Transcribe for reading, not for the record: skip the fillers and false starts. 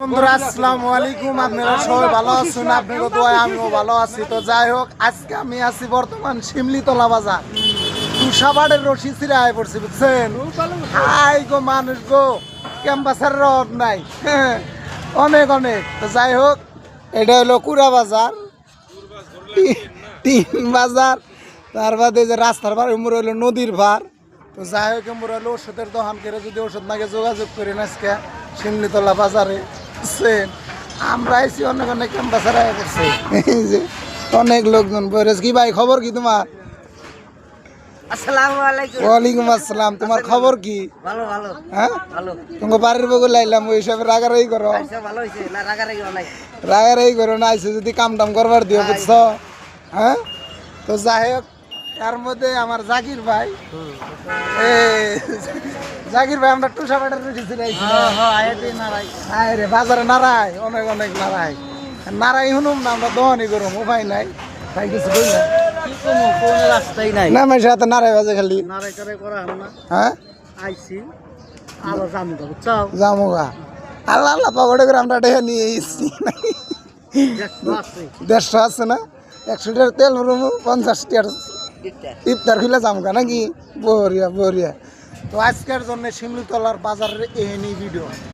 বন্ধুরা আসসালামু আলাইকুম, আপনারা সবাই ভালো আছেন? আপনাদের দোয়ায় আমিও ভালো আছি। তো যাই হোক, আজকে আমি আছি বর্তমান শিমলিতলা বাজার। তুষাবাড়ের রশি ছিঁড়ে আয় পড়ছি, বুঝছেন? হাই গো মানুষ গো, ক্যাম্পাসের রড নাই অনেক অনেক। তো যাই হোক, এটা হলো কুড়া বাজার, তিন বাজার। তার বাদে যে রাস্তার ভার এমর হইলো নদীর ভার। তো যাই হোক, এমর হইলো ওষুধের দোকান করে যদি ওষুধ নাকি যোগাযোগ করেন আজকে শিমলিতলা বাজারে। বুঝছেন, আমরা আইসি অনেক অনেক ক্যাম্পাসের আয় করছে, এই যে অনেক লোকজন বলেছে। কি ভাই, খবর কি তোমার? আসসালামু আলাইকুম। ওয়ালাইকুম আসসালাম। তোমার খবর কি? ভালো ভালো হ্যাঁ, ভালো। তোমাকে বাড়ির বগল লাইলাম, ওই হিসাবে রাগারাগি করো? আচ্ছা, ভালো হইছে না? রাগারাগি নাই। রাগারাগি করো না, আইসে যদি কাম টাম করবার দিও, বুঝছো? হ্যাঁ, তো যাই হোক, তার মধ্যে আমার জাকির ভাই, জাকির ভাই, আমরা টুসাবাটের রুটি রে বাজারে নারায়, অনেক অনেক নারায় নারাই শুনুম না, আমরা দহনি করুম, উপায় নাই তাই কিছু কই না। রাস্তাই নাই না আমার সাথে নারাই বাজে খালি। নারাই টারাই করা হলো না। হ্যাঁ, আইছি আলো জামুকা, বুঝছো? জামুগা আল্লাহ আল্লাহ পকড়ে করে আমরা ডেহে নিয়ে এসছি। 150 আছে না? 100 টাকার তেল ভরুম, 50 টাকার ইফতার খুলে জামুকা নাকি? বরিয়া বরিয়া। তো আজকের জন্য শিমলিতলার বাজারের এই ভিডিও।